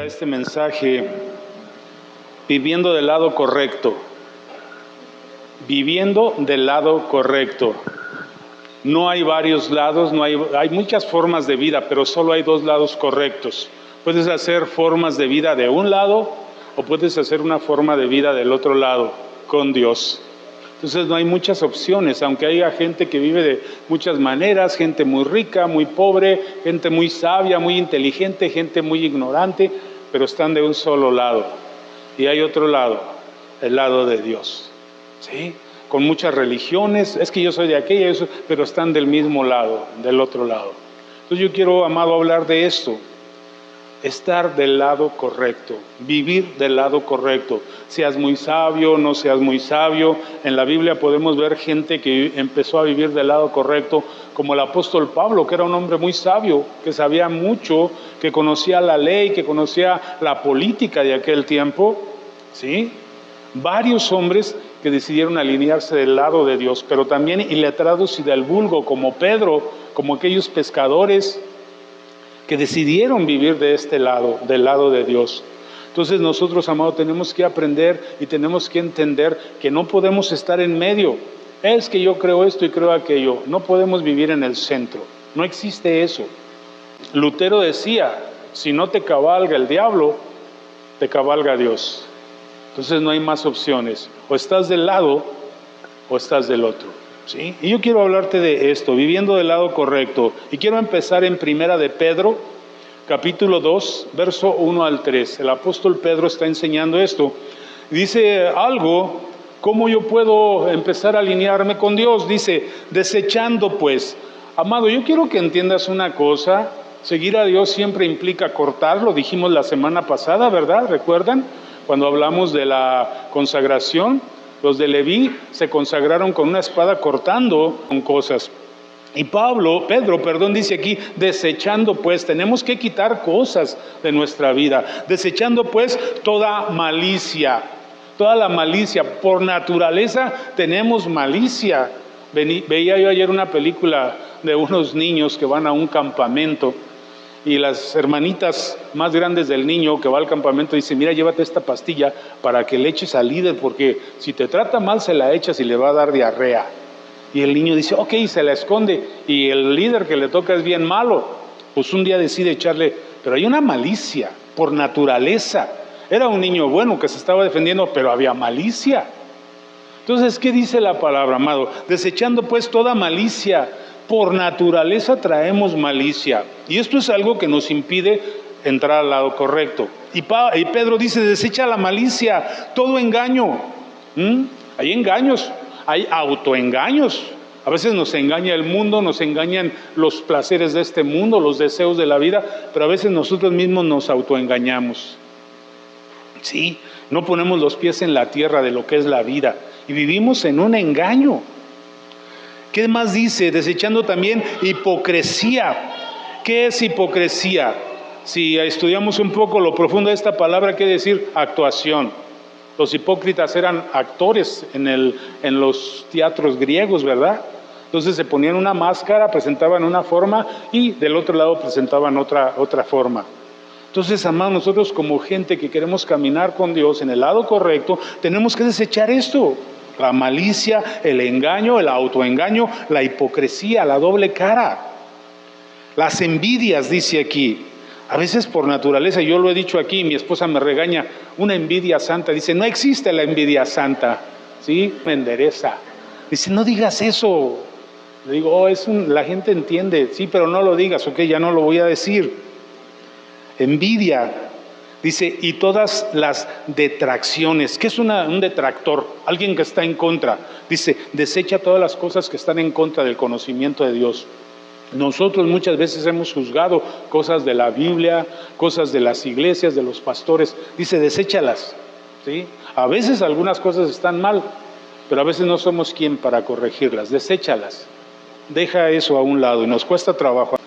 A este mensaje, viviendo del lado correcto. Viviendo del lado correcto. No hay varios lados, hay muchas formas de vida, pero solo hay dos lados correctos. Puedes hacer formas de vida de un lado o puedes hacer una forma de vida del otro lado, con Dios. Entonces no hay muchas opciones, aunque haya gente que vive de muchas maneras, gente muy rica, muy pobre, gente muy sabia, muy inteligente, gente muy ignorante, pero están de un solo lado. Y hay otro lado, el lado de Dios, ¿sí? Con muchas religiones, es que yo soy de aquella, pero están del mismo lado, del otro lado. Entonces yo quiero, amado, hablar de esto. Estar del lado correcto, vivir del lado correcto. Seas muy sabio, no seas muy sabio. En la Biblia podemos ver gente que empezó a vivir del lado correcto, como el apóstol Pablo, que era un hombre muy sabio, que sabía mucho, que conocía la ley, que conocía la política de aquel tiempo, ¿sí? Varios hombres que decidieron alinearse del lado de Dios, pero también iletrados y del vulgo, como Pedro, como aquellos pescadores que decidieron vivir de este lado, del lado de Dios. Entonces nosotros, amados, tenemos que aprender y tenemos que entender que no podemos estar en medio. Es que yo creo esto y creo aquello. No podemos vivir en el centro. No existe eso. Lutero decía, si no te cabalga el diablo, te cabalga Dios. Entonces no hay más opciones. O estás del lado o estás del otro. ¿Sí? Y yo quiero hablarte de esto, viviendo del lado correcto. Y quiero empezar en Primera de Pedro, capítulo 2, verso 1 al 3. El apóstol Pedro está enseñando esto. Dice algo, ¿cómo yo puedo empezar a alinearme con Dios? Dice, desechando pues. Amado, yo quiero que entiendas una cosa. Seguir a Dios siempre implica cortar, lo dijimos la semana pasada, ¿verdad? ¿Recuerdan? Cuando hablamos de la consagración. Los de Leví se consagraron con una espada cortando con cosas. Y Pedro, dice aquí, desechando pues, tenemos que quitar cosas de nuestra vida. Desechando pues toda malicia, toda la malicia. Por naturaleza tenemos malicia. Veía yo ayer una película de unos niños que van a un campamento. Y las hermanitas más grandes del niño que va al campamento dicen, mira, llévate esta pastilla para que le eches al líder, porque si te trata mal se la echas y le va a dar diarrea. Y el niño dice, ok, y se la esconde. Y el líder que le toca es bien malo. Pues un día decide echarle, pero hay una malicia por naturaleza. Era un niño bueno que se estaba defendiendo, pero había malicia. Entonces, ¿qué dice la palabra, amado? Desechando pues toda malicia. Por naturaleza traemos malicia. Y esto es algo que nos impide entrar al lado correcto. Y Pedro dice, desecha la malicia, todo engaño. Hay engaños, hay autoengaños. A veces nos engaña el mundo, nos engañan los placeres de este mundo, los deseos de la vida, pero a veces nosotros mismos nos autoengañamos. Sí, no ponemos los pies en la tierra de lo que es la vida y vivimos en un engaño. ¿Qué más dice? Desechando también hipocresía. ¿Qué es hipocresía? Si estudiamos un poco lo profundo de esta palabra, quiere decir actuación. Los hipócritas eran actores en los teatros griegos, ¿verdad? Entonces se ponían una máscara, presentaban una forma y del otro lado presentaban otra forma. Entonces, amados, nosotros como gente que queremos caminar con Dios en el lado correcto, tenemos que desechar esto. La malicia, el engaño, el autoengaño, la hipocresía, la doble cara. Las envidias, dice aquí. A veces por naturaleza, yo lo he dicho aquí, mi esposa me regaña, una envidia santa. Dice, no existe la envidia santa. ¿Sí? Me endereza. Dice, no digas eso. Le digo, la gente entiende. Sí, pero no lo digas, ok, ya no lo voy a decir. Envidia. Dice, y todas las detracciones. ¿Qué es un detractor? Alguien que está en contra. Dice, desecha todas las cosas que están en contra del conocimiento de Dios. Nosotros muchas veces hemos juzgado cosas de la Biblia, cosas de las iglesias, de los pastores. Dice, deséchalas. ¿Sí? A veces algunas cosas están mal, pero a veces no somos quien para corregirlas. Deséchalas. Deja eso a un lado y nos cuesta trabajo.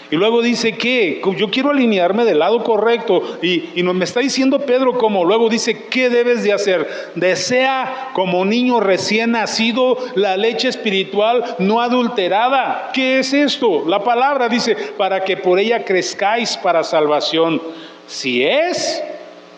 Y luego dice que yo quiero alinearme del lado correcto y me está diciendo Pedro cómo. Luego dice, ¿qué debes de hacer? Desea como niño recién nacido la leche espiritual no adulterada. ¿Qué es esto? La palabra dice, para que por ella crezcáis para salvación. Si es,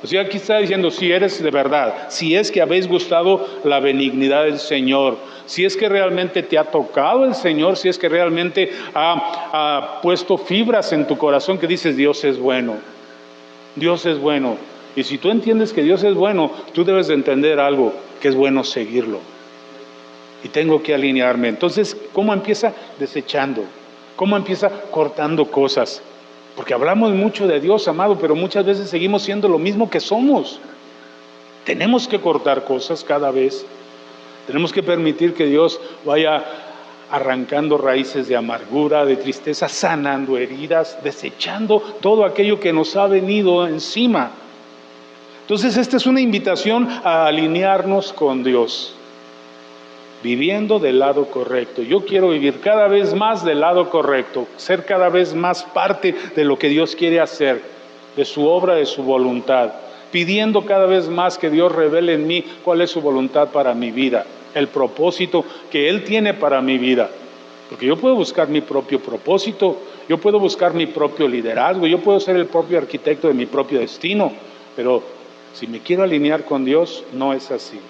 o sea, aquí está diciendo, si eres de verdad, si es que habéis gustado la benignidad del Señor, si es que realmente te ha tocado el Señor, si es que realmente ha puesto fibras en tu corazón que dices, Dios es bueno, Dios es bueno. Y si tú entiendes que Dios es bueno, tú debes de entender algo, que es bueno seguirlo. Y tengo que alinearme. Entonces, ¿cómo empieza? Desechando. ¿Cómo empieza? Cortando cosas. Porque hablamos mucho de Dios, amado, pero muchas veces seguimos siendo lo mismo que somos. Tenemos que cortar cosas cada vez. Tenemos que permitir que Dios vaya arrancando raíces de amargura, de tristeza, sanando heridas, desechando todo aquello que nos ha venido encima. Entonces, esta es una invitación a alinearnos con Dios, viviendo del lado correcto. Yo quiero vivir cada vez más del lado correcto, ser cada vez más parte de lo que Dios quiere hacer, de su obra, de su voluntad, pidiendo cada vez más que Dios revele en mí cuál es su voluntad para mi vida, el propósito que Él tiene para mi vida. Porque yo puedo buscar mi propio propósito, yo puedo buscar mi propio liderazgo, yo puedo ser el propio arquitecto de mi propio destino, pero si me quiero alinear con Dios, no es así.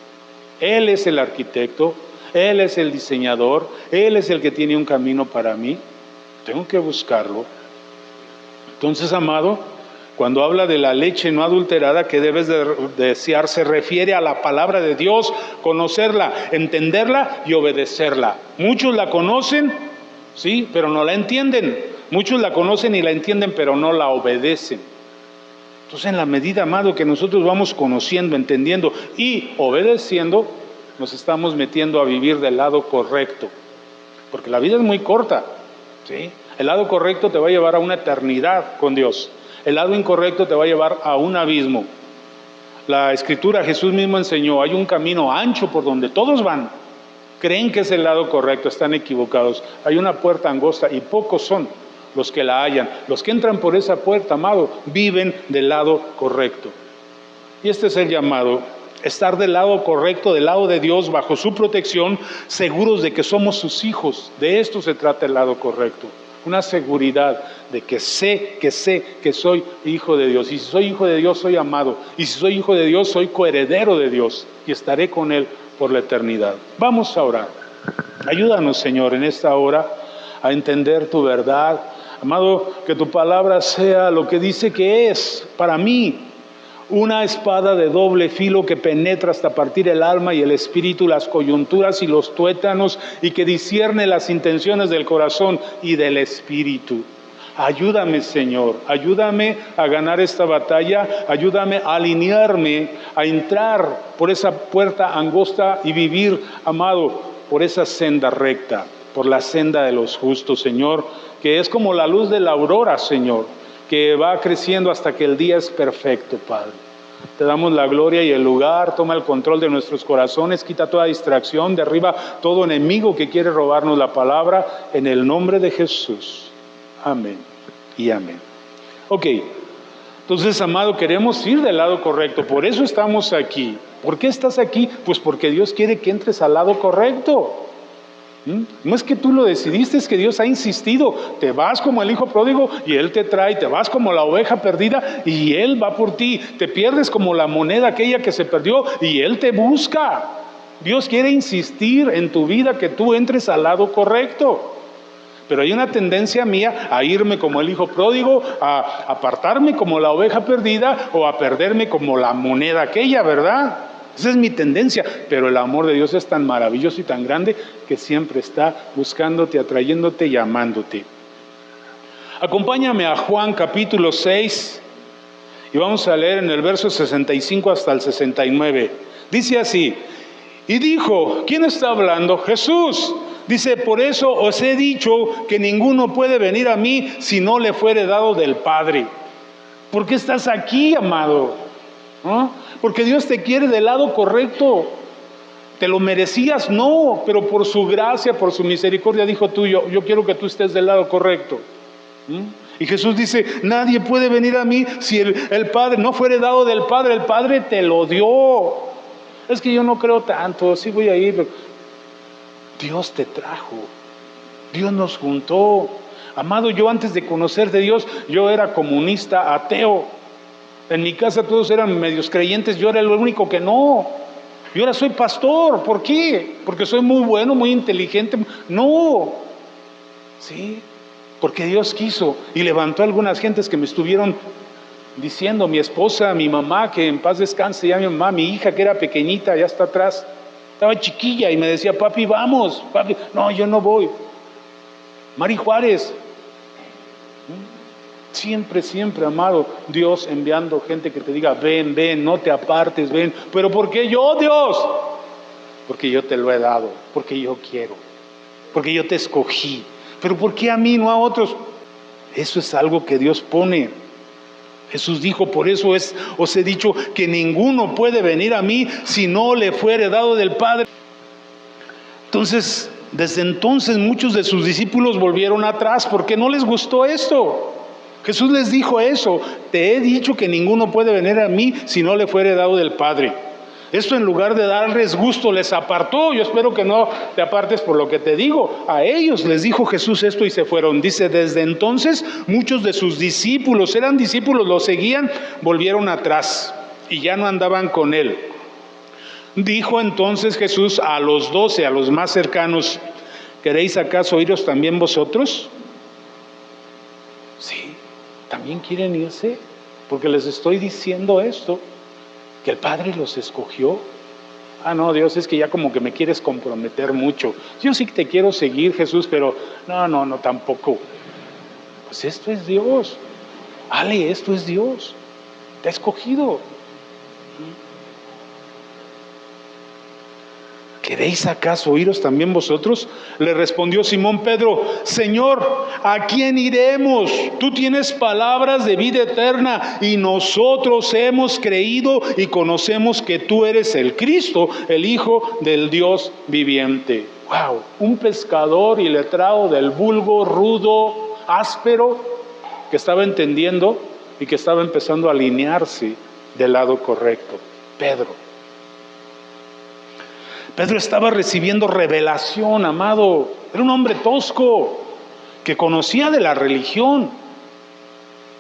Él es el arquitecto, Él es el diseñador, Él es el que tiene un camino para mí. Tengo que buscarlo. Entonces, amado, cuando habla de la leche no adulterada que debes de desear, se refiere a la palabra de Dios, conocerla, entenderla y obedecerla. Muchos la conocen, sí, pero no la entienden. Muchos la conocen y la entienden, pero no la obedecen. Entonces, en la medida, amado, que nosotros vamos conociendo, entendiendo y obedeciendo, nos estamos metiendo a vivir del lado correcto. Porque la vida es muy corta, ¿sí? El lado correcto te va a llevar a una eternidad con Dios. El lado incorrecto te va a llevar a un abismo. La Escritura, Jesús mismo enseñó, hay un camino ancho por donde todos van. Creen que es el lado correcto, están equivocados. Hay una puerta angosta y pocos son los que la hallan. Los que entran por esa puerta, amado, viven del lado correcto. Y este es el llamado, estar del lado correcto, del lado de Dios, bajo su protección, seguros de que somos sus hijos. De esto se trata el lado correcto. Una seguridad de que sé que soy hijo de Dios. Y si soy hijo de Dios, soy amado. Y si soy hijo de Dios, soy coheredero de Dios. Y estaré con Él por la eternidad. Vamos a orar. Ayúdanos, Señor, en esta hora a entender tu verdad. Amado, que tu palabra sea lo que dice que es para mí, una espada de doble filo que penetra hasta partir el alma y el espíritu, las coyunturas y los tuétanos, y que discierne las intenciones del corazón y del espíritu. Ayúdame, Señor, ayúdame a ganar esta batalla, ayúdame a alinearme, a entrar por esa puerta angosta y vivir, amado, por esa senda recta, por la senda de los justos, Señor, que es como la luz de la aurora, Señor, que va creciendo hasta que el día es perfecto, Padre. Te damos la gloria y el lugar, toma el control de nuestros corazones, quita toda distracción, derriba todo enemigo que quiere robarnos la palabra, en el nombre de Jesús. Amén y amén. Ok, entonces, amado, queremos ir del lado correcto, por eso estamos aquí. ¿Por qué estás aquí? Pues porque Dios quiere que entres al lado correcto. No es que tú lo decidiste, es que Dios ha insistido. Te vas como el hijo pródigo y Él te trae, te vas como la oveja perdida y Él va por ti, te pierdes como la moneda aquella que se perdió y Él te busca. Dios quiere insistir en tu vida que tú entres al lado correcto. Pero hay una tendencia mía a irme como el hijo pródigo, a apartarme como la oveja perdida o a perderme como la moneda aquella, ¿verdad? Esa es mi tendencia, pero el amor de Dios es tan maravilloso y tan grande que siempre está buscándote, atrayéndote y amándote. Acompáñame a Juan capítulo 6 y vamos a leer en el verso 65 hasta el 69. Dice así, y dijo, ¿quién está hablando? Jesús. Dice, por eso os he dicho que ninguno puede venir a mí si no le fuere dado del Padre. ¿Por qué estás aquí, amado? ¿No? Porque Dios te quiere del lado correcto. ¿Te lo merecías? No, pero por su gracia, por su misericordia, dijo tú, yo quiero que tú estés del lado correcto. Y Jesús dice, nadie puede venir a mí si el Padre no fuere dado del Padre, el Padre te lo dio. Es que yo no creo tanto, sí voy a ir, pero Dios te trajo, Dios nos juntó. Amado, yo antes de conocer de Dios, yo era comunista, ateo. En mi casa todos eran medios creyentes, yo era el único que no. Yo ahora soy pastor, ¿por qué? Porque soy muy bueno, muy inteligente. No, sí, porque Dios quiso y levantó a algunas gentes que me estuvieron diciendo, mi esposa, mi mamá, que en paz descanse ya mi mamá, mi hija que era pequeñita, ya está atrás, estaba chiquilla y me decía, papi, vamos, papi, no, yo no voy. Mari Juárez, siempre, siempre, amado, Dios enviando gente que te diga, ven, ven, no te apartes, ven. ¿Pero por qué yo, Dios? Porque yo te lo he dado, porque yo quiero, porque yo te escogí. ¿Pero por qué a mí, no a otros? Eso es algo que Dios pone. Jesús dijo, por eso os he dicho que ninguno puede venir a mí si no le fuere dado del Padre. Entonces, desde entonces muchos de sus discípulos volvieron atrás porque no les gustó esto. Jesús les dijo eso, te he dicho que ninguno puede venir a mí si no le fuere dado del Padre. Esto en lugar de darles gusto les apartó. Yo espero que no te apartes por lo que te digo. A ellos les dijo Jesús esto y se fueron. Dice, desde entonces muchos de sus discípulos, eran discípulos, lo seguían, volvieron atrás y ya no andaban con él. Dijo entonces Jesús a los 12, a los más cercanos, ¿queréis acaso iros también vosotros? Sí, también quieren irse, porque les estoy diciendo esto, que el Padre los escogió. Ah, no, Dios, es que ya como que me quieres comprometer mucho. Yo sí que te quiero seguir, Jesús, pero no, tampoco. Pues esto es Dios. Ale, esto es Dios. Te ha escogido. ¿Queréis acaso iros también vosotros? Le respondió Simón Pedro, Señor, ¿a quién iremos? Tú tienes palabras de vida eterna y nosotros hemos creído y conocemos que tú eres el Cristo, el Hijo del Dios viviente. Wow, un pescador iletrado del vulgo, rudo, áspero, que estaba entendiendo y que estaba empezando a alinearse del lado correcto. Pedro estaba recibiendo revelación, amado. Era un hombre tosco, que conocía de la religión,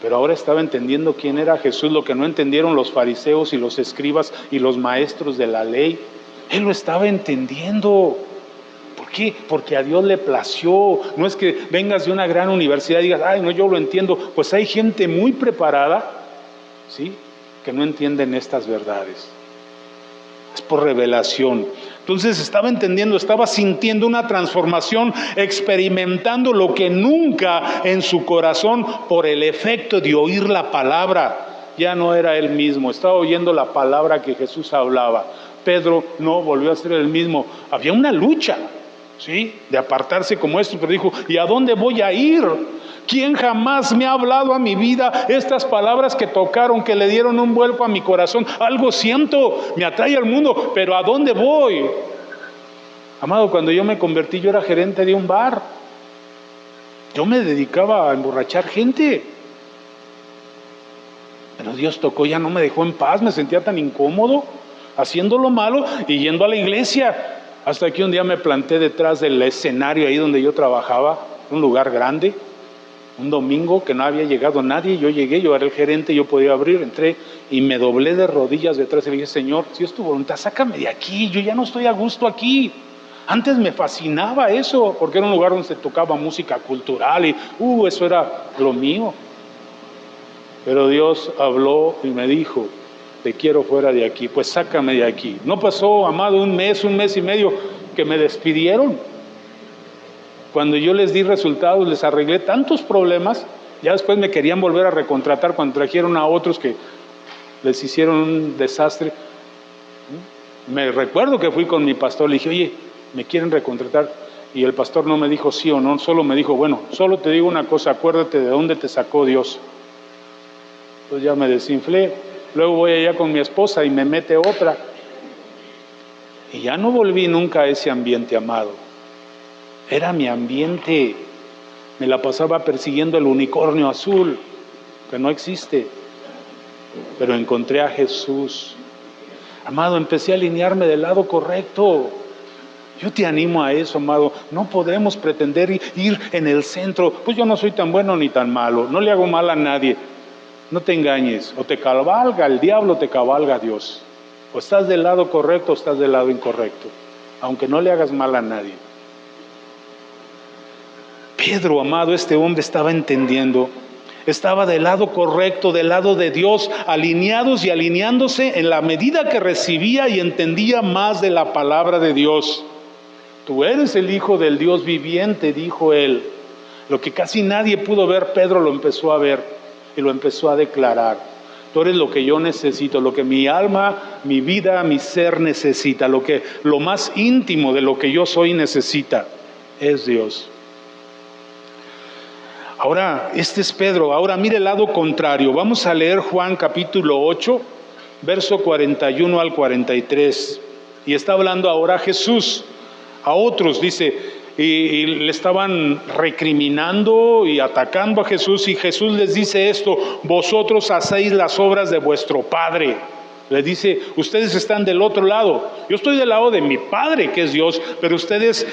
pero ahora estaba entendiendo quién era Jesús, lo que no entendieron los fariseos y los escribas y los maestros de la ley. Él lo estaba entendiendo. ¿Por qué? Porque a Dios le plació. No es que vengas de una gran universidad y digas, ay, no, yo lo entiendo. Pues hay gente muy preparada, ¿sí?, que no entienden estas verdades. Es por revelación. Entonces estaba entendiendo, estaba sintiendo una transformación, experimentando lo que nunca en su corazón, por el efecto de oír la palabra, ya no era él mismo. Estaba oyendo la palabra que Jesús hablaba. Pedro no volvió a ser el mismo. Había una lucha, ¿sí?, de apartarse como esto, pero dijo, ¿y a dónde voy a ir? ¿Quién jamás me ha hablado a mi vida estas palabras que tocaron, que le dieron un vuelco a mi corazón? Algo siento, me atrae al mundo, pero ¿a dónde voy? Amado, cuando yo me convertí, yo era gerente de un bar. Yo me dedicaba a emborrachar gente. Pero Dios tocó, ya no me dejó en paz, me sentía tan incómodo, haciendo lo malo y yendo a la iglesia. Hasta que un día me planté detrás del escenario ahí donde yo trabajaba, un lugar grande. Un domingo que no había llegado nadie, yo llegué, yo era el gerente, yo podía abrir, entré y me doblé de rodillas detrás y le dije, Señor, si es tu voluntad, sácame de aquí, yo ya no estoy a gusto aquí. Antes me fascinaba eso, porque era un lugar donde se tocaba música cultural y eso era lo mío. Pero Dios habló y me dijo, te quiero fuera de aquí, pues sácame de aquí. No pasó, amado, un mes y medio que me despidieron. Cuando yo les di resultados, les arreglé tantos problemas, ya después me querían volver a recontratar cuando trajeron a otros que les hicieron un desastre. Me recuerdo que fui con mi pastor, le dije, oye, ¿me quieren recontratar? Y el pastor no me dijo sí o no, solo me dijo, bueno, solo te digo una cosa, acuérdate de dónde te sacó Dios. Entonces ya me desinflé, luego voy allá con mi esposa y me mete otra. Y ya no volví nunca a ese ambiente, amado. Era mi ambiente. Me la pasaba persiguiendo el unicornio azul, que no existe. Pero encontré a Jesús. Amado, empecé a alinearme del lado correcto. Yo te animo a eso, amado. No podemos pretender ir en el centro. Pues yo no soy tan bueno ni tan malo. No le hago mal a nadie. No te engañes, o te cabalga el diablo, o te cabalga Dios. O estás del lado correcto o estás del lado incorrecto, aunque no le hagas mal a nadie. Pedro, amado, este hombre estaba entendiendo, estaba del lado correcto, del lado de Dios, alineados y alineándose en la medida que recibía y entendía más de la palabra de Dios. Tú eres el Hijo del Dios viviente, dijo él. Lo que casi nadie pudo ver, Pedro lo empezó a ver y lo empezó a declarar. Tú eres lo que yo necesito, lo que mi alma, mi vida, mi ser necesita, lo más íntimo de lo que yo soy necesita, es Dios. Ahora, este es Pedro. Ahora mire el lado contrario. Vamos a leer Juan capítulo 8, verso 41 al 43. Y está hablando ahora Jesús a otros, dice, y le estaban recriminando y atacando a Jesús. Y Jesús les dice esto: vosotros hacéis las obras de vuestro Padre. Les dice, ustedes están del otro lado. Yo estoy del lado de mi Padre, que es Dios, pero ustedes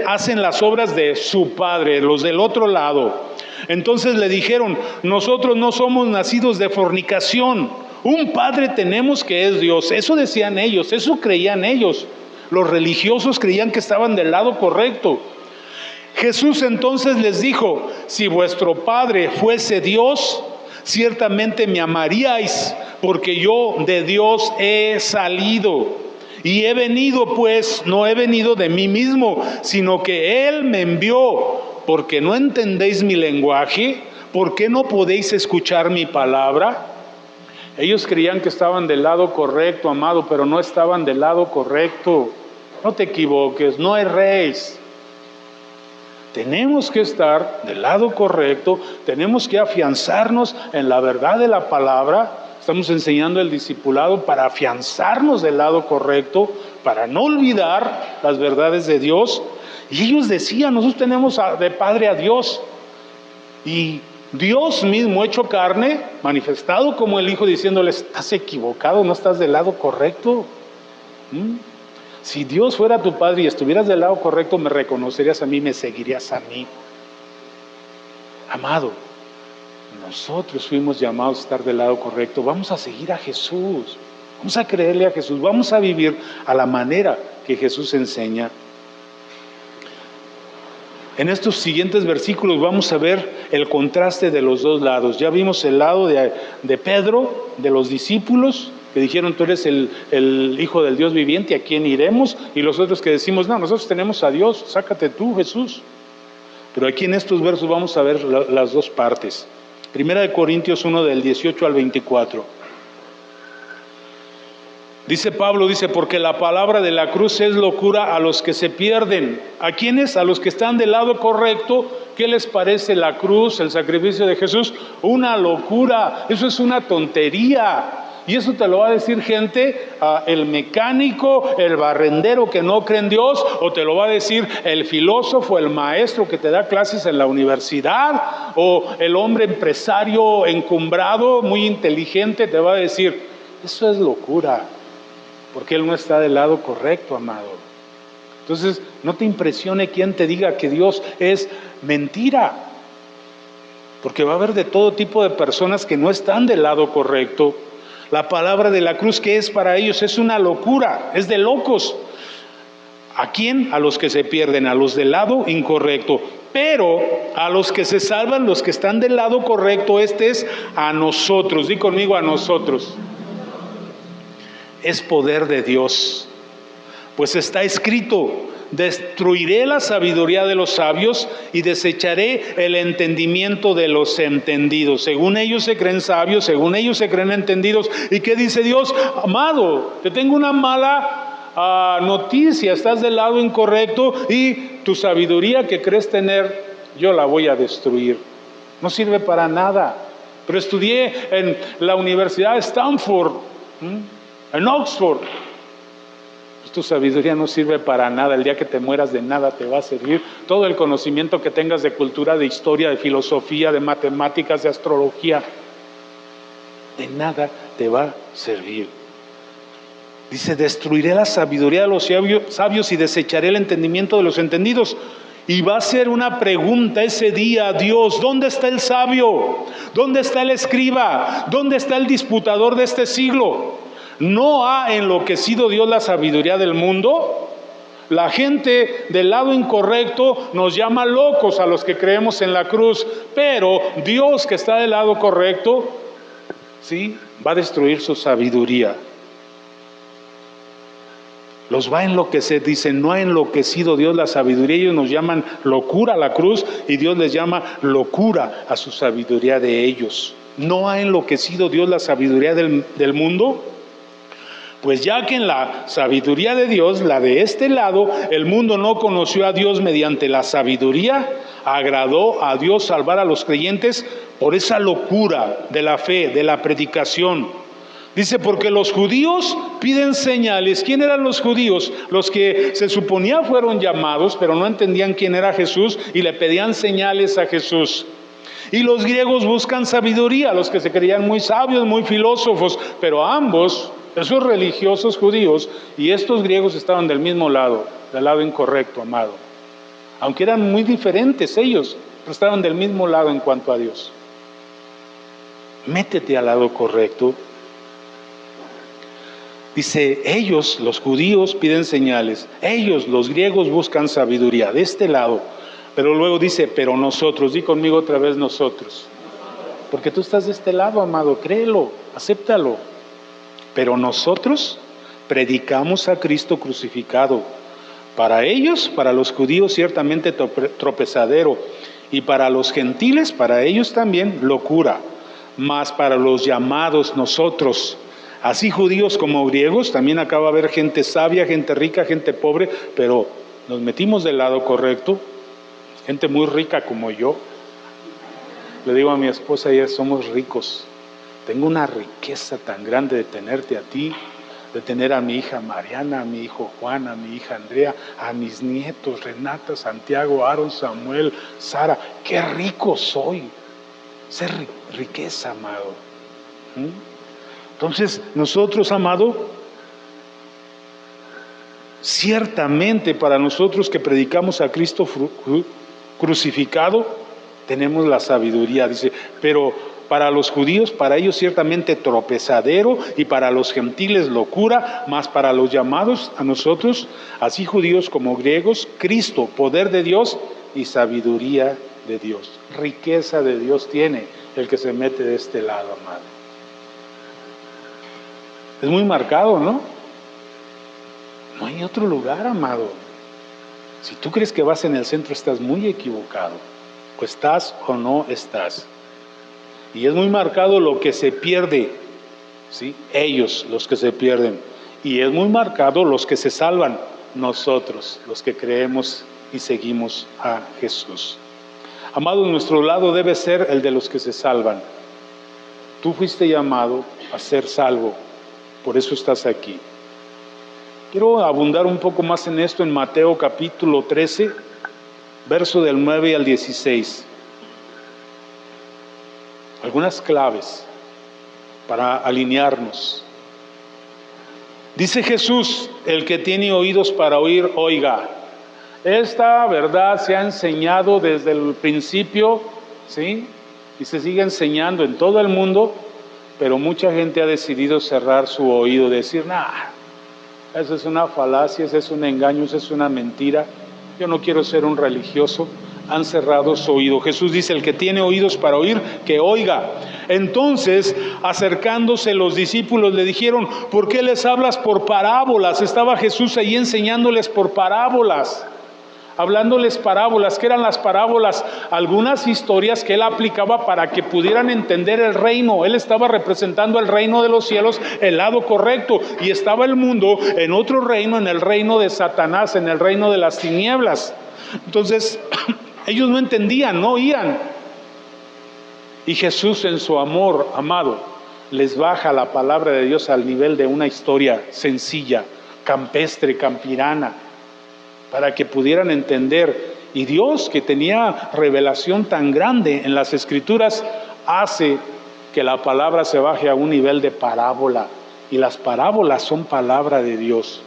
hacen las obras de su Padre, los del otro lado. Entonces le dijeron, nosotros no somos nacidos de fornicación, un Padre tenemos que es Dios. Eso decían ellos, eso creían ellos. Los religiosos creían que estaban del lado correcto. Jesús entonces les dijo, si vuestro Padre fuese Dios, ciertamente me amaríais, porque yo de Dios he salido. Y he venido, pues, no he venido de mí mismo, sino que Él me envió. ¿Por qué no entendéis mi lenguaje? ¿Por qué no podéis escuchar mi palabra? Ellos creían que estaban del lado correcto, amado, pero no estaban del lado correcto. No te equivoques, no erréis. Tenemos que estar del lado correcto, tenemos que afianzarnos en la verdad de la palabra. Estamos enseñando el discipulado para afianzarnos del lado correcto, para no olvidar las verdades de Dios. Y ellos decían, nosotros tenemos de Padre a Dios. Y Dios mismo hecho carne, manifestado como el Hijo, diciéndole, estás equivocado, no estás del lado correcto. Si Dios fuera tu Padre y estuvieras del lado correcto, me reconocerías a mí, me seguirías a mí. Amado, nosotros fuimos llamados a estar del lado correcto. Vamos a seguir a Jesús, vamos a creerle a Jesús, vamos a vivir a la manera que Jesús enseña. En estos siguientes versículos vamos a ver el contraste de los dos lados. Ya vimos el lado de Pedro, de los discípulos, que dijeron, tú eres el Hijo del Dios viviente, ¿a quién iremos? Y los otros que decimos, no, nosotros tenemos a Dios, sácate tú, Jesús. Pero aquí en estos versos vamos a ver las dos partes. Primera de Corintios 1, del 18 al 24. Dice Pablo, porque la palabra de la cruz es locura a los que se pierden. ¿A quiénes? A los que están del lado correcto. ¿Qué les parece la cruz, el sacrificio de Jesús? Una locura, eso es una tontería. Y eso te lo va a decir gente, el mecánico, el barrendero que no cree en Dios, o te lo va a decir el filósofo, el maestro que te da clases en la universidad, o el hombre empresario encumbrado, muy inteligente, te va a decir, eso es locura. Porque él no está del lado correcto, amado. Entonces, no te impresione quien te diga que Dios es mentira. Porque va a haber de todo tipo de personas que no están del lado correcto. La palabra de la cruz, que es para ellos, es una locura, es de locos. ¿A quién? A los que se pierden, a los del lado incorrecto. Pero a los que se salvan, los que están del lado correcto, este es a nosotros. Di conmigo, a nosotros. Es poder de Dios, pues está escrito, destruiré la sabiduría de los sabios y desecharé el entendimiento de los entendidos. Según ellos se creen sabios, según ellos se creen entendidos. ¿Y qué dice Dios? Amado, te tengo una mala noticia, estás del lado incorrecto y tu sabiduría que crees tener, yo la voy a destruir. No sirve para nada. Pero estudié en la Universidad de Stanford, en Oxford. Tu sabiduría no sirve para nada. El día que te mueras, de nada te va a servir. Todo el conocimiento que tengas de cultura, de historia, de filosofía, de matemáticas, de astrología, de nada te va a servir. Dice, destruiré la sabiduría de los sabios y desecharé el entendimiento de los entendidos. Y va a ser una pregunta ese día a Dios: ¿dónde está el sabio? ¿Dónde está el escriba? ¿Dónde está el disputador de este siglo? ¿No ha enloquecido Dios la sabiduría del mundo? La gente del lado incorrecto nos llama locos a los que creemos en la cruz, pero Dios, que está del lado correcto, ¿sí?, va a destruir su sabiduría. Los va a enloquecer. Dicen: no ha enloquecido Dios la sabiduría. Ellos nos llaman locura a la cruz y Dios les llama locura a su sabiduría de ellos. ¿No ha enloquecido Dios la sabiduría del mundo? Pues ya que en la sabiduría de Dios, la de este lado, el mundo no conoció a Dios mediante la sabiduría, agradó a Dios salvar a los creyentes por esa locura de la fe, de la predicación. Dice: porque los judíos piden señales. ¿Quién eran los judíos? Los que se suponía fueron llamados, pero no entendían quién era Jesús y le pedían señales a Jesús. Y los griegos buscan sabiduría, los que se creían muy sabios, muy filósofos, pero ambos, esos religiosos judíos y estos griegos, estaban del mismo lado, del lado incorrecto, amado. Aunque eran muy diferentes ellos, pero estaban del mismo lado en cuanto a Dios. Métete al lado correcto. Dice: ellos, los judíos, piden señales. Ellos, los griegos, buscan sabiduría, de este lado. Pero luego dice: pero nosotros, di conmigo otra vez, nosotros. Porque tú estás de este lado, amado, créelo, acéptalo. Pero nosotros predicamos a Cristo crucificado. Para ellos, para los judíos, ciertamente tropezadero. Y para los gentiles, para ellos también, locura. Mas para los llamados, nosotros, así judíos como griegos, también acá va a haber gente sabia, gente rica, gente pobre, pero nos metimos del lado correcto. Gente muy rica como yo. Le digo a mi esposa: ya somos ricos. Tengo una riqueza tan grande de tenerte a ti, de tener a mi hija Mariana, a mi hijo Juan, a mi hija Andrea, a mis nietos Renata, Santiago, Aaron, Samuel, Sara. ¡Qué rico soy! Ser riqueza, amado. Entonces, nosotros, amado, ciertamente para nosotros que predicamos a Cristo crucificado, tenemos la sabiduría. Dice: pero para los judíos, para ellos ciertamente tropezadero, y para los gentiles locura, mas para los llamados, a nosotros, así judíos como griegos, Cristo, poder de Dios y sabiduría de Dios. Riqueza de Dios tiene el que se mete de este lado, amado. Es muy marcado, ¿no? No hay otro lugar, amado. Si tú crees que vas en el centro, estás muy equivocado. O estás o no estás. Y es muy marcado lo que se pierde, ¿sí? Ellos, los que se pierden. Y es muy marcado los que se salvan, nosotros, los que creemos y seguimos a Jesús. Amado, nuestro lado debe ser el de los que se salvan. Tú fuiste llamado a ser salvo, por eso estás aquí. Quiero abundar un poco más en esto en Mateo capítulo 13, verso del 9 al 16. Algunas claves para alinearnos. Dice Jesús: el que tiene oídos para oír, oiga. Esta verdad se ha enseñado desde el principio, ¿sí? Y se sigue enseñando en todo el mundo, pero mucha gente ha decidido cerrar su oído, decir: nah, eso es una falacia, eso es un engaño, eso es una mentira. Yo no quiero ser un religioso. Han cerrado su oído. Jesús dice: el que tiene oídos para oír, que oiga. Entonces, acercándose los discípulos, le dijeron: ¿por qué les hablas por parábolas? Estaba Jesús ahí enseñándoles por parábolas, hablándoles parábolas. ¿Qué eran las parábolas? Algunas historias que él aplicaba para que pudieran entender el reino. Él estaba representando el reino de los cielos, el lado correcto, y estaba el mundo en otro reino, en el reino de Satanás, en el reino de las tinieblas. Entonces, ellos no entendían, no oían. Y Jesús, en su amor, amado, les baja la palabra de Dios al nivel de una historia sencilla, campestre, campirana, para que pudieran entender. Y Dios, que tenía revelación tan grande en las Escrituras, hace que la palabra se baje a un nivel de parábola. Y las parábolas son palabra de Dios.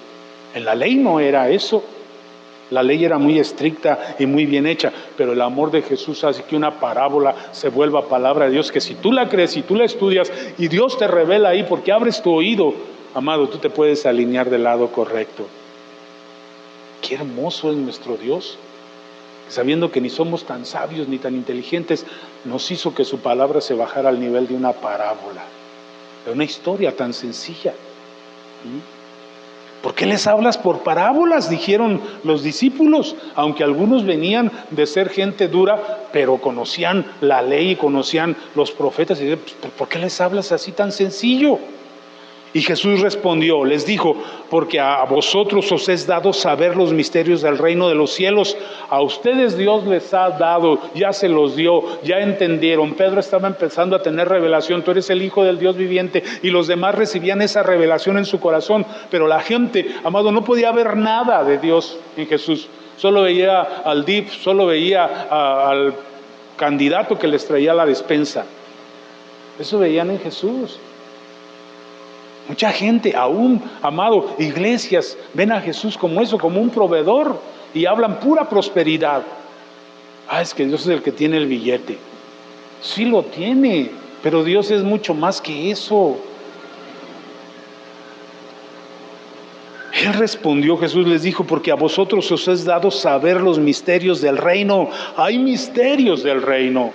En la ley no era eso. La ley era muy estricta y muy bien hecha, pero el amor de Jesús hace que una parábola se vuelva palabra de Dios, que si tú la crees, si tú la estudias y Dios te revela ahí porque abres tu oído, amado, tú te puedes alinear del lado correcto. Qué hermoso es nuestro Dios, sabiendo que ni somos tan sabios ni tan inteligentes, nos hizo que su palabra se bajara al nivel de una parábola, de una historia tan sencilla. ¿Por qué les hablas por parábolas?, dijeron los discípulos, aunque algunos venían de ser gente dura, pero conocían la ley y conocían los profetas, y decían, ¿por qué les hablas así tan sencillo? Y Jesús respondió, les dijo, porque a vosotros os es dado saber los misterios del reino de los cielos. A ustedes Dios les ha dado, ya se los dio, ya entendieron. Pedro estaba empezando a tener revelación, tú eres el Hijo del Dios viviente, y los demás recibían esa revelación en su corazón. Pero la gente, amado, no podía ver nada de Dios en Jesús. Solo veía al DIF, solo veía al candidato que les traía la despensa. Eso veían en Jesús. Mucha gente, aún, amado, iglesias, ven a Jesús como eso, como un proveedor, y hablan pura prosperidad. Es que Dios es el que tiene el billete. Sí lo tiene, pero Dios es mucho más que eso. Él respondió, Jesús les dijo, porque a vosotros os es dado saber los misterios del reino. Hay misterios del reino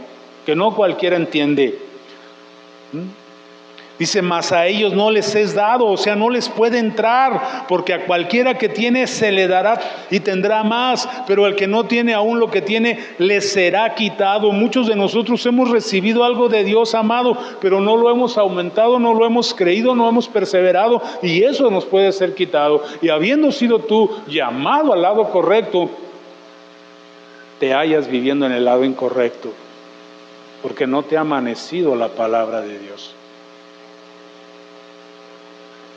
que no cualquiera entiende. Dice, mas a ellos no les es dado, o sea, no les puede entrar, porque a cualquiera que tiene se le dará y tendrá más, pero el que no tiene aún lo que tiene, le será quitado. Muchos de nosotros hemos recibido algo de Dios, amado, pero no lo hemos aumentado, no lo hemos creído, no hemos perseverado, y eso nos puede ser quitado. Y habiendo sido tú llamado al lado correcto, te hallas viviendo en el lado incorrecto, porque no te ha amanecido la palabra de Dios.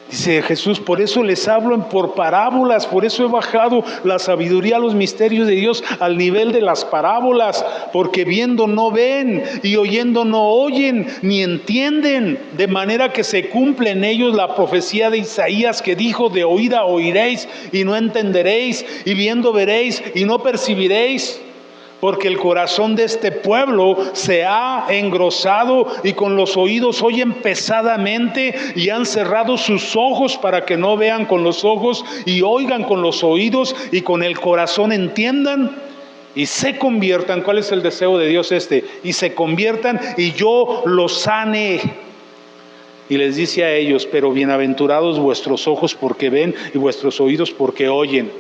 Dice Jesús, por eso les hablo por parábolas, por eso he bajado la sabiduría, los misterios de Dios al nivel de las parábolas, porque viendo no ven y oyendo no oyen ni entienden, de manera que se cumple en ellos la profecía de Isaías que dijo, de oída oiréis y no entenderéis, y viendo veréis y no percibiréis. Porque el corazón de este pueblo se ha engrosado y con los oídos oyen pesadamente y han cerrado sus ojos para que no vean con los ojos y oigan con los oídos y con el corazón entiendan y se conviertan. ¿Cuál es el deseo de Dios este? Y se conviertan y yo los sane. Y les dice a ellos, pero bienaventurados vuestros ojos porque ven y vuestros oídos porque oyen.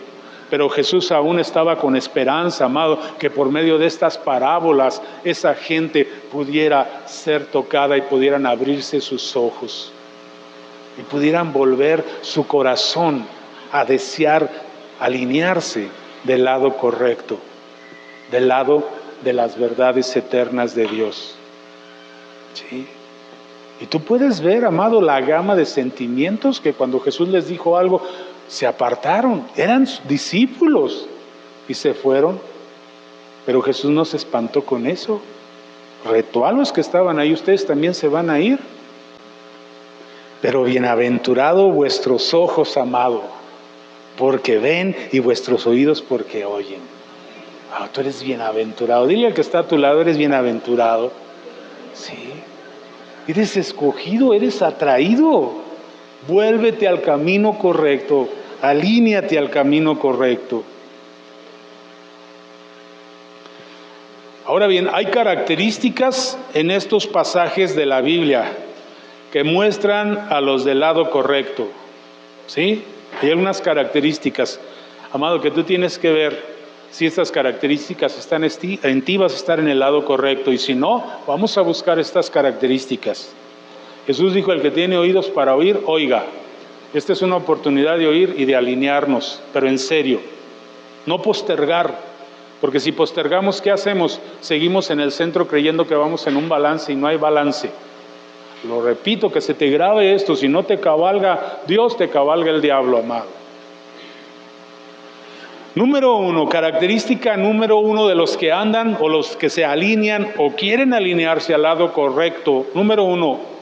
Pero Jesús aún estaba con esperanza, amado, que por medio de estas parábolas esa gente pudiera ser tocada y pudieran abrirse sus ojos y pudieran volver su corazón a desear alinearse del lado correcto, del lado de las verdades eternas de Dios. ¿Sí? Y tú puedes ver, amado, la gama de sentimientos que cuando Jesús les dijo algo, se apartaron, eran discípulos y se fueron, pero Jesús no se espantó con eso, retó a los que estaban ahí, ustedes también se van a ir, pero bienaventurado vuestros ojos, amado, porque ven y vuestros oídos porque oyen. Tú eres bienaventurado, dile al que está a tu lado, eres bienaventurado, sí, eres escogido, eres atraído. Vuélvete al camino correcto, alíneate al camino correcto. Ahora bien, hay características en estos pasajes de la Biblia que muestran a los del lado correcto. ¿Sí? Hay algunas características, amado, que tú tienes que ver si estas características están en ti, vas a estar en el lado correcto, y si no, vamos a buscar estas características. Jesús dijo, el que tiene oídos para oír, oiga. Esta es una oportunidad de oír y de alinearnos, pero en serio. No postergar, porque si postergamos, ¿qué hacemos? Seguimos en el centro creyendo que vamos en un balance y no hay balance. Lo repito, que se te grabe esto, si no te cabalga Dios, te cabalga el diablo, amado. Número 1, característica número 1 de los que andan o los que se alinean o quieren alinearse al lado correcto. Número 1,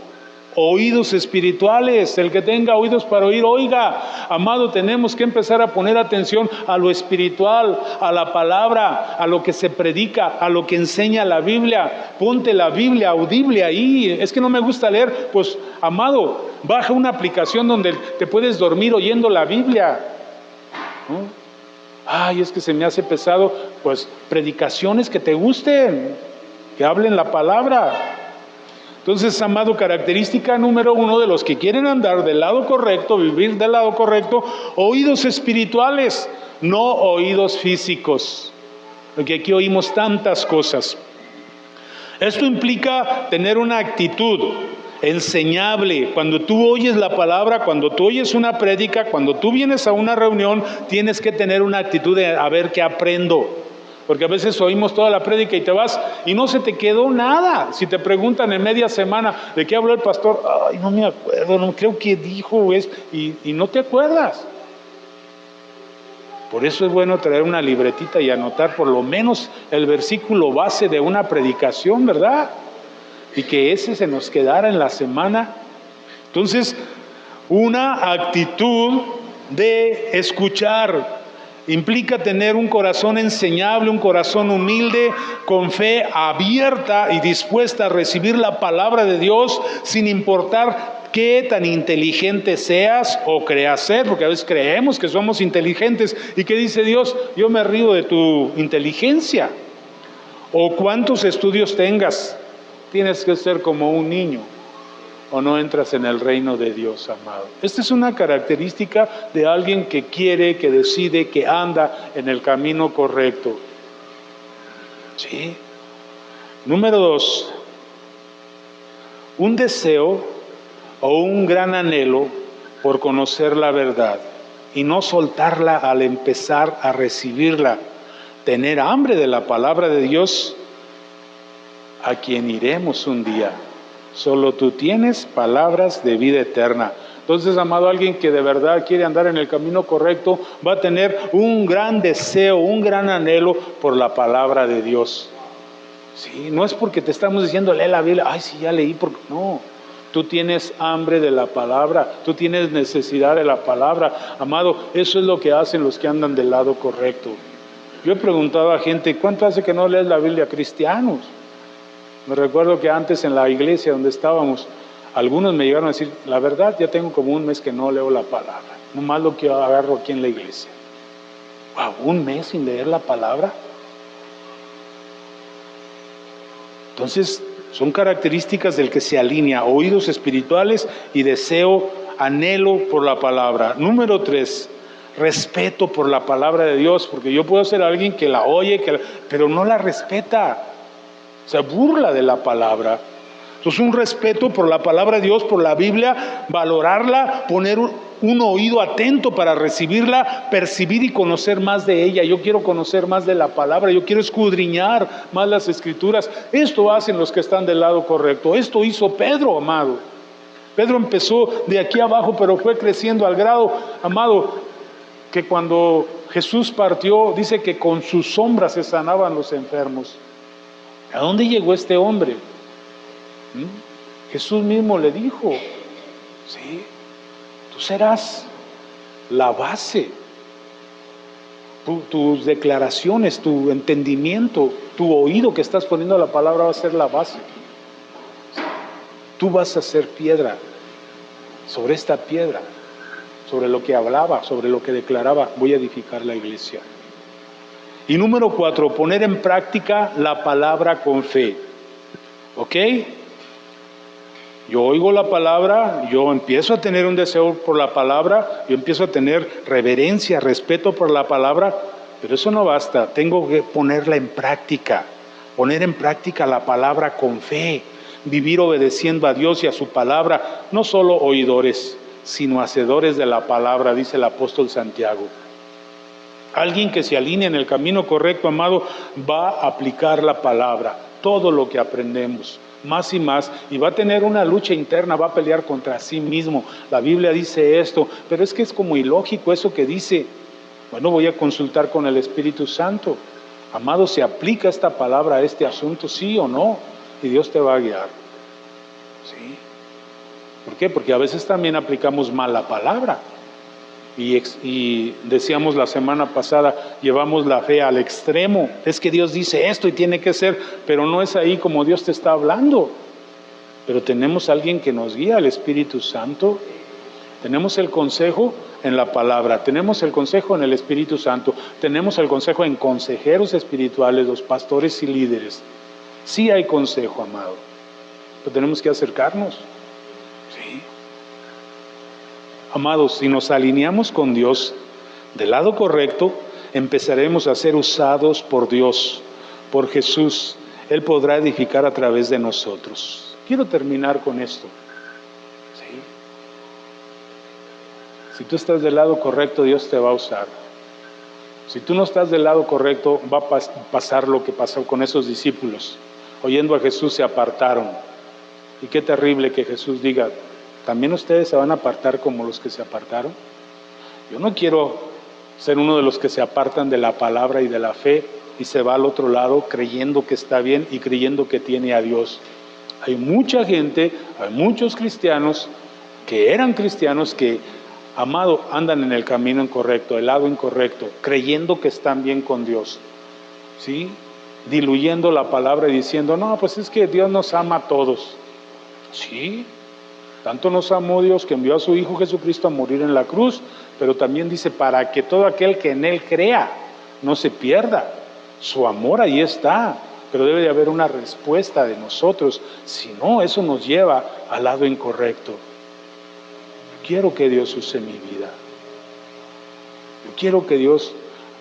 oídos espirituales. El que tenga oídos para oír, oiga. Amado, tenemos que empezar a poner atención a lo espiritual, a la palabra, a lo que se predica, a lo que enseña la Biblia. Ponte la Biblia audible ahí. Es que no me gusta leer, pues amado, baja una aplicación donde te puedes dormir oyendo la Biblia, ¿no? Ay, es que se me hace pesado. Pues predicaciones que te gusten, que hablen la palabra. Entonces, amado, característica número 1 de los que quieren andar del lado correcto, vivir del lado correcto, oídos espirituales, no oídos físicos. Porque aquí oímos tantas cosas. Esto implica tener una actitud enseñable. Cuando tú oyes la palabra, cuando tú oyes una prédica, cuando tú vienes a una reunión, tienes que tener una actitud de a ver qué aprendo. Porque a veces oímos toda la prédica y te vas y no se te quedó nada. Si te preguntan en media semana de qué habló el pastor, ay, no me acuerdo, no creo que dijo esto, y no te acuerdas. Por eso es bueno traer una libretita y anotar por lo menos el versículo base de una predicación, ¿verdad? Y que ese se nos quedara en la semana. Entonces, una actitud de escuchar implica tener un corazón enseñable, un corazón humilde, con fe abierta y dispuesta a recibir la palabra de Dios sin importar qué tan inteligente seas o creas ser, porque a veces creemos que somos inteligentes. ¿Y qué dice Dios? Yo me río de tu inteligencia. O cuántos estudios tengas, tienes que ser como un niño, o no entras en el reino de Dios, amado. Esta es una característica de alguien que quiere, que decide, que anda en el camino correcto. ¿Sí? Número 2, un deseo o un gran anhelo por conocer la verdad y no soltarla al empezar a recibirla. Tener hambre de la palabra de Dios, a quien iremos un día. Solo tú tienes palabras de vida eterna. Entonces, amado, alguien que de verdad quiere andar en el camino correcto va a tener un gran deseo, un gran anhelo por la palabra de Dios. Sí, no es porque te estamos diciendo lee la Biblia, ay, sí, ya leí, porque no. Tú tienes hambre de la palabra, tú tienes necesidad de la palabra. Amado, eso es lo que hacen los que andan del lado correcto. Yo he preguntado a gente, ¿cuánto hace que no lees la Biblia? Cristianos. Me recuerdo que antes en la iglesia donde estábamos, algunos me llegaron a decir, la verdad, ya tengo como un mes que no leo la palabra. Nomás lo que agarro aquí en la iglesia. Wow, ¿un mes sin leer la palabra? Entonces, son características del que se alinea, oídos espirituales y deseo, anhelo por la palabra. Número 3, respeto por la palabra de Dios, porque yo puedo ser alguien que la oye, pero no la respeta, se burla de la palabra. Entonces, un respeto por la palabra de Dios, por la Biblia, valorarla, poner un oído atento para recibirla, percibir y conocer más de ella. Yo quiero conocer más de la palabra, yo quiero escudriñar más las Escrituras. Esto hacen los que están del lado correcto. Esto hizo Pedro, amado. Pedro empezó de aquí abajo, pero fue creciendo al grado, amado, que cuando Jesús partió, dice que con sus sombras se sanaban los enfermos. ¿A dónde llegó este hombre? Jesús mismo le dijo, sí, tú serás la base. Tus declaraciones, tu entendimiento, tu oído que estás poniendo a la palabra va a ser la base. Tú vas a ser piedra. Sobre esta piedra, sobre lo que hablaba, sobre lo que declaraba, voy a edificar la iglesia. Y número 4, poner en práctica la palabra con fe. ¿Ok? Yo oigo la palabra, yo empiezo a tener un deseo por la palabra, yo empiezo a tener reverencia, respeto por la palabra, pero eso no basta, tengo que ponerla en práctica, poner en práctica la palabra con fe, vivir obedeciendo a Dios y a su palabra, no solo oidores, sino hacedores de la palabra, dice el apóstol Santiago. Alguien que se alinea en el camino correcto, amado, va a aplicar la palabra, todo lo que aprendemos, más y más, y va a tener una lucha interna, va a pelear contra sí mismo. La Biblia dice esto, pero es que es como ilógico eso que dice. Bueno, voy a consultar con el Espíritu Santo. Amado, ¿se aplica esta palabra a este asunto, sí o no? Y Dios te va a guiar. ¿Sí? ¿Por qué? Porque a veces también aplicamos mal la palabra. Y decíamos la semana pasada, llevamos la fe al extremo. Es que Dios dice esto y tiene que ser, pero no es ahí como Dios te está hablando. Pero tenemos a alguien que nos guía, el Espíritu Santo. Tenemos el consejo en la palabra, tenemos el consejo en el Espíritu Santo, tenemos el consejo en consejeros espirituales, los pastores y líderes. Sí hay consejo, amado, pero tenemos que acercarnos. Sí. Amados, si nos alineamos con Dios del lado correcto, empezaremos a ser usados por Dios, por Jesús. Él podrá edificar a través de nosotros. Quiero terminar con esto. ¿Sí? Si tú estás del lado correcto, Dios te va a usar. Si tú no estás del lado correcto, va a pasar lo que pasó con esos discípulos. Oyendo a Jesús se apartaron. Y qué terrible que Jesús diga, ¿también ustedes se van a apartar como los que se apartaron? Yo no quiero ser uno de los que se apartan de la palabra y de la fe y se va al otro lado creyendo que está bien y creyendo que tiene a Dios. Hay mucha gente, hay muchos cristianos que eran cristianos que, amado, andan en el camino incorrecto, el lado incorrecto, creyendo que están bien con Dios, ¿sí? Diluyendo la palabra y diciendo, no, pues es que Dios nos ama a todos. Sí, tanto nos amó Dios que envió a su Hijo Jesucristo a morir en la cruz, pero también dice, para que todo aquel que en Él crea no se pierda. Su amor ahí está, pero debe de haber una respuesta de nosotros, si no, eso nos lleva al lado incorrecto. Quiero que Dios use mi vida. Yo quiero que Dios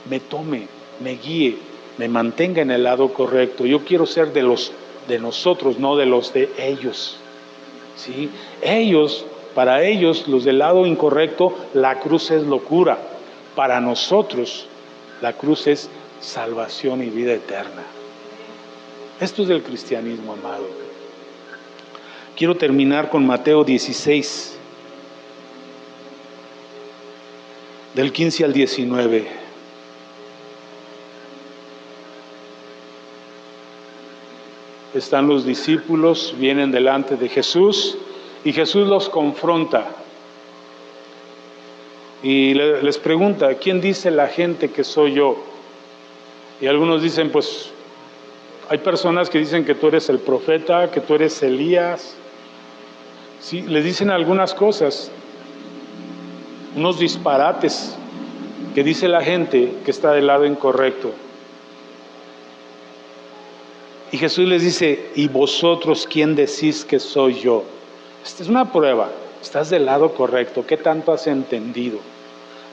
me tome, me guíe, me mantenga en el lado correcto. Yo quiero ser de nosotros, no de los de ellos. ¿Sí? Para ellos, los del lado incorrecto, la cruz es locura. Para nosotros, la cruz es salvación y vida eterna. Esto es del cristianismo, amado. Quiero terminar con Mateo 16. Del 15 al 19. Están los discípulos, vienen delante de Jesús y Jesús los confronta. Y les pregunta, ¿quién dice la gente que soy yo? Y algunos dicen, pues, hay personas que dicen que tú eres el profeta, que tú eres Elías. Sí, les dicen algunas cosas. Unos disparates que dice la gente que está del lado incorrecto. Y Jesús les dice, ¿y vosotros quién decís que soy yo? Esta es una prueba, estás del lado correcto, ¿qué tanto has entendido?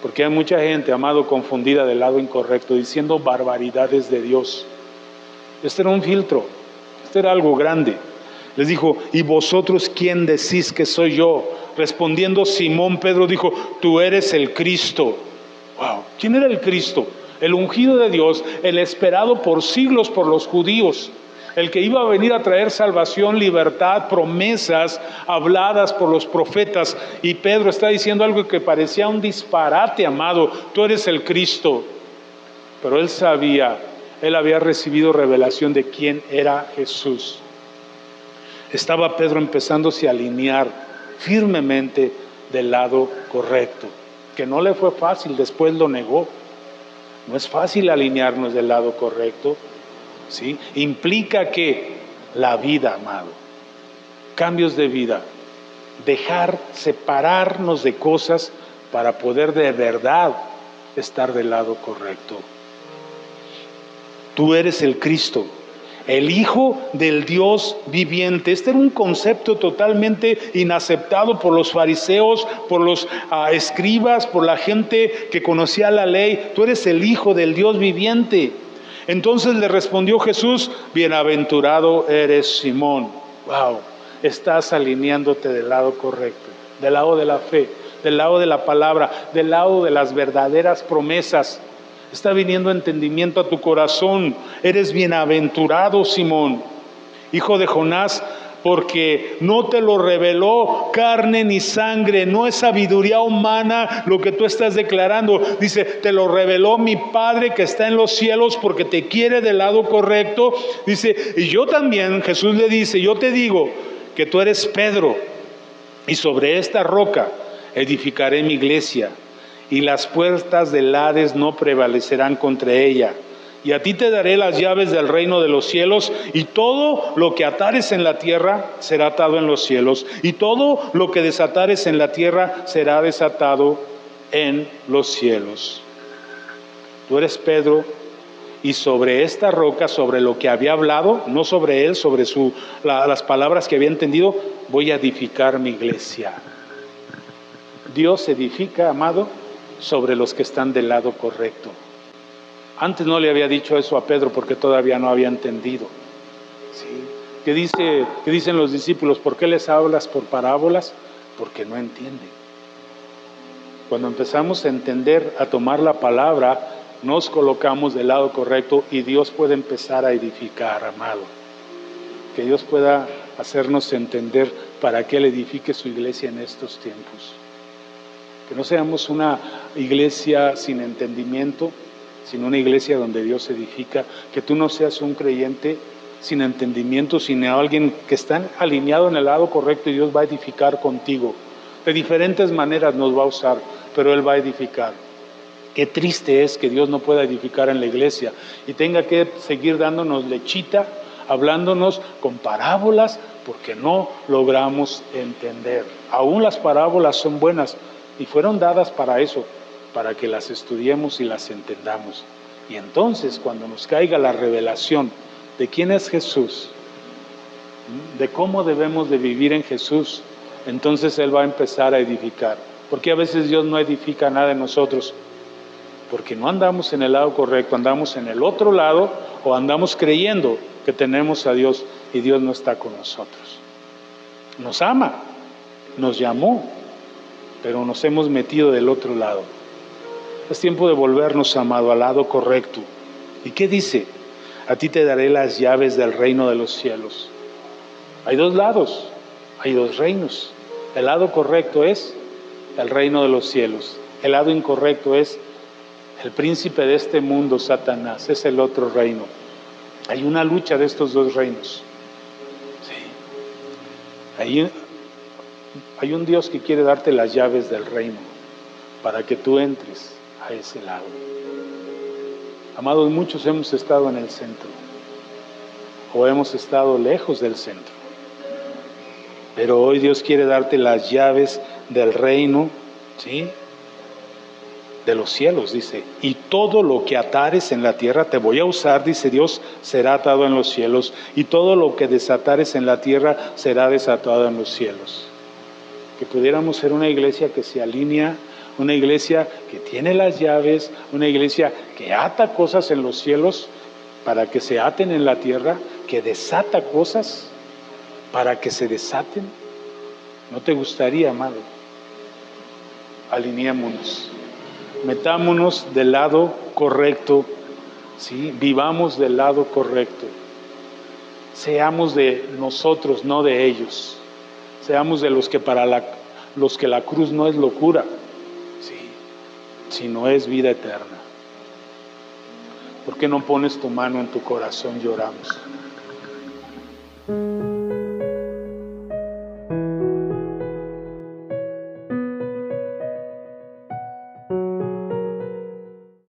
Porque hay mucha gente, amado, confundida del lado incorrecto, diciendo barbaridades de Dios. Este era un filtro, este era algo grande. Les dijo, ¿y vosotros quién decís que soy yo? Respondiendo Simón Pedro dijo, tú eres el Cristo. Wow, ¿quién era el Cristo? El ungido de Dios, el esperado por siglos por los judíos, el que iba a venir a traer salvación, libertad, promesas habladas por los profetas. Y Pedro está diciendo algo que parecía un disparate, amado, tú eres el Cristo. Pero él sabía, él había recibido revelación de quién era Jesús. Estaba Pedro empezándose a alinear firmemente del lado correcto, que no le fue fácil, después lo negó. No es fácil alinearnos del lado correcto, ¿sí? Implica que la vida, amado, cambios de vida, separarnos de cosas para poder de verdad estar del lado correcto. Tú eres el Cristo, el Hijo del Dios viviente. Este era un concepto totalmente inaceptado por los fariseos, por los escribas, por la gente que conocía la ley. Tú eres el Hijo del Dios viviente. Entonces le respondió Jesús, bienaventurado eres Simón. Wow, estás alineándote del lado correcto, del lado de la fe, del lado de la palabra, del lado de las verdaderas promesas. Está viniendo entendimiento a tu corazón. Eres bienaventurado, Simón, hijo de Jonás, porque no te lo reveló carne ni sangre, no es sabiduría humana lo que tú estás declarando. Dice, te lo reveló mi Padre que está en los cielos, porque te quiere del lado correcto. Dice, y yo también, Jesús le dice, yo te digo que tú eres Pedro, Y sobre esta roca edificaré mi iglesia, y las puertas del Hades no prevalecerán contra ella. Y a ti te daré las llaves del reino de los cielos, y todo lo que atares en la tierra será atado en los cielos, y todo lo que desatares en la tierra será desatado en los cielos. Tú eres Pedro, y sobre esta roca, sobre lo que había hablado, no sobre él, sobre las palabras que había entendido, voy a edificar mi iglesia. Dios edifica, amado, sobre los que están del lado correcto. Antes no le había dicho eso a Pedro porque todavía no había entendido. ¿Sí? ¿Qué dicen los discípulos? ¿Por qué les hablas por parábolas? Porque no entienden. Cuando empezamos a entender, a tomar la palabra, nos colocamos del lado correcto y Dios puede empezar a edificar, amado. Que Dios pueda hacernos entender para que Él edifique su iglesia en estos tiempos. Que no seamos una iglesia sin entendimiento, sino una iglesia donde Dios edifica. Que tú no seas un creyente sin entendimiento, sino alguien que está alineado en el lado correcto y Dios va a edificar contigo. De diferentes maneras nos va a usar, pero Él va a edificar. Qué triste es que Dios no pueda edificar en la iglesia y tenga que seguir dándonos lechita, hablándonos con parábolas, porque no logramos entender. Aún las parábolas son buenas y fueron dadas para eso, para que las estudiemos y las entendamos. Y entonces, cuando nos caiga la revelación de quién es Jesús, de cómo debemos de vivir en Jesús, entonces Él va a empezar a edificar. Porque a veces Dios no edifica nada en nosotros, porque no andamos en el lado correcto, andamos en el otro lado o andamos creyendo que tenemos a Dios y Dios no está con nosotros. Nos ama, nos llamó, pero nos hemos metido del otro lado. Es tiempo de volvernos, amado, al lado correcto. ¿Y qué dice? A ti te daré las llaves del reino de los cielos. Hay dos lados, hay dos reinos. El lado correcto es el reino de los cielos. El lado incorrecto es el príncipe de este mundo, Satanás, es el otro reino. Hay una lucha de estos dos reinos. Sí. Hay un Dios que quiere darte las llaves del reino para que tú entres a ese lado. Amados, muchos hemos estado en el centro o hemos estado lejos del centro. Pero hoy Dios quiere darte las llaves del reino, ¿sí?, de los cielos, dice, y todo lo que atares en la tierra te voy a usar, dice Dios, será atado en los cielos, y todo lo que desatares en la tierra será desatado en los cielos. Que pudiéramos ser una iglesia que se alinea, una iglesia que tiene las llaves, una iglesia que ata cosas en los cielos para que se aten en la tierra, que desata cosas para que se desaten. ¿No te gustaría, amado? Alineémonos. Metámonos del lado correcto, ¿sí? Vivamos del lado correcto. Seamos de nosotros, no de ellos. Seamos de los que los que la cruz no es locura, ¿sí?, sino es vida eterna. ¿Por qué no pones tu mano en tu corazón y oramos?